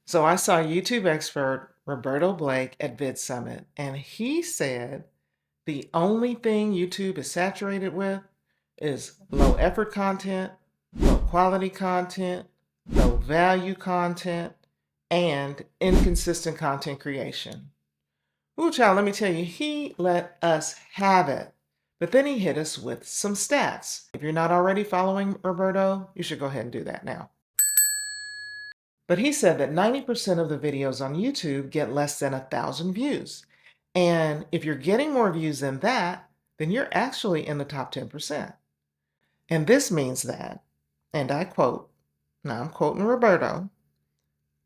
So I saw YouTube expert Roberto Blake at VidSummit, and he said the only thing YouTube is saturated with is low effort content, low quality content, low value content, and inconsistent content creation. Ooh, child, let me tell you, he let us have it. But then he hit us with some stats. If you're not already following Roberto, you should go ahead and do that now. But he said that 90% of the videos on YouTube get less than 1,000 views. And if you're getting more views than that, then you're actually in the top 10%. And this means that, and I quote, now I'm quoting Roberto,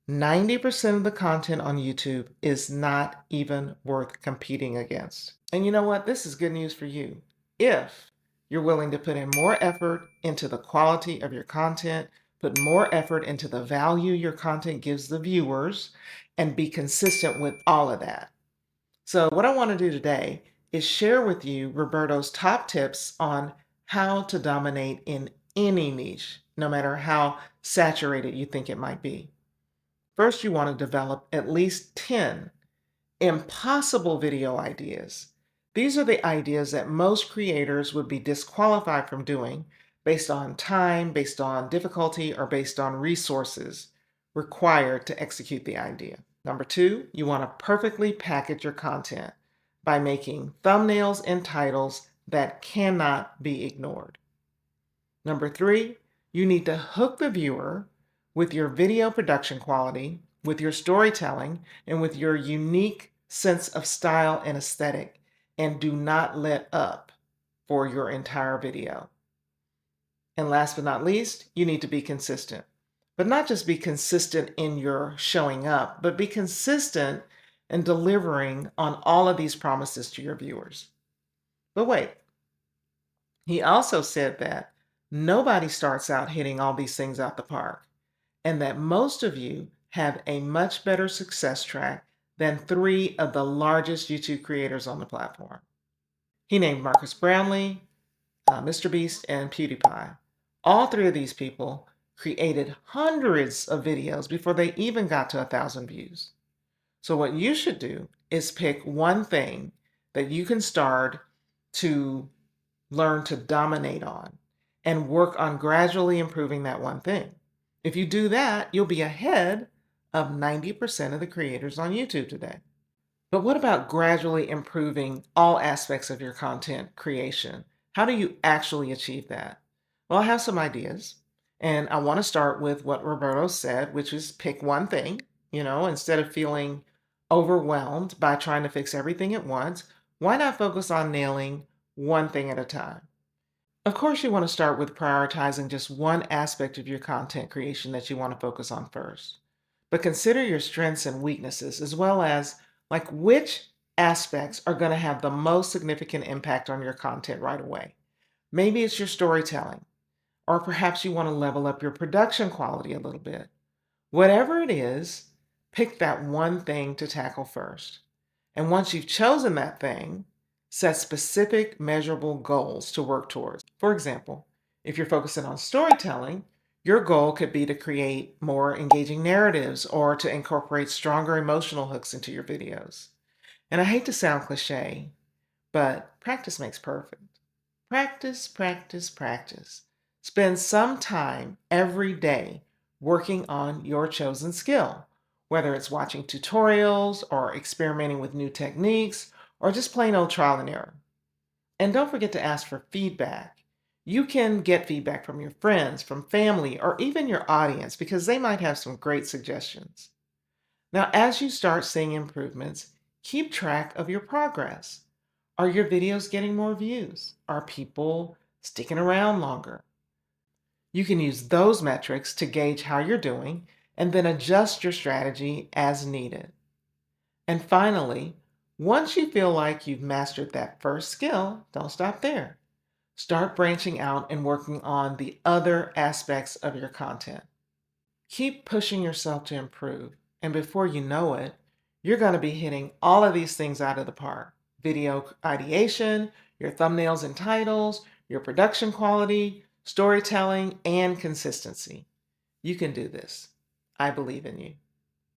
90% of the content on YouTube is not even worth competing against. And you know what? This is good news for you. If you're willing to put in more effort into the quality of your content, put more effort into the value your content gives the viewers, and be consistent with all of that. So what I want to do today is share with you Roberto's top tips on how to dominate in any niche, no matter how saturated you think it might be. First, you want to develop at least 10 impossible video ideas. These are the ideas that most creators would be disqualified from doing based on time, based on difficulty, or based on resources required to execute the idea. Number two, you want to perfectly package your content by making thumbnails and titles that cannot be ignored. Number three, you need to hook the viewer with your video production quality, with your storytelling, and with your unique sense of style and aesthetic, and do not let up for your entire video. And last but not least, you need to be consistent. But not just be consistent in your showing up, but be consistent in delivering on all of these promises to your viewers. But wait, he also said that nobody starts out hitting all these things out the park, and that most of you have a much better success track than three of the largest YouTube creators on the platform. He named Marcus Brownlee, Mr. Beast, and PewDiePie. All three of these people created hundreds of videos before they even got to 1,000 views. So what you should do is pick one thing that you can start to learn to dominate on and work on gradually improving that one thing. If you do that, you'll be ahead of 90% of the creators on YouTube today. But what about gradually improving all aspects of your content creation? How do you actually achieve that? Well, I have some ideas, and I want to start with what Roberto said, which is pick one thing, instead of feeling overwhelmed by trying to fix everything at once. Why not focus on nailing one thing at a time? Of course, you want to start with prioritizing just one aspect of your content creation that you want to focus on first. But consider your strengths and weaknesses, as well as which aspects are going to have the most significant impact on your content right away. Maybe it's your storytelling, or perhaps you want to level up your production quality a little bit. Whatever it is, pick that one thing to tackle first. And once you've chosen that thing, set specific measurable goals to work towards. For example, if you're focusing on storytelling, your goal could be to create more engaging narratives or to incorporate stronger emotional hooks into your videos. And I hate to sound cliche, but practice makes perfect. Practice, practice, practice. Spend some time every day working on your chosen skill, whether it's watching tutorials or experimenting with new techniques or just plain old trial and error. And don't forget to ask for feedback. You can get feedback from your friends, from family, or even your audience because they might have some great suggestions. Now, as you start seeing improvements, keep track of your progress. Are your videos getting more views? Are people sticking around longer? You can use those metrics to gauge how you're doing and then adjust your strategy as needed. And finally, once you feel like you've mastered that first skill, don't stop there. Start branching out and working on the other aspects of your content. Keep pushing yourself to improve, and before you know it, you're going to be hitting all of these things out of the park. Video ideation, your thumbnails and titles, your production quality, storytelling, and consistency. You can do this. I believe in you.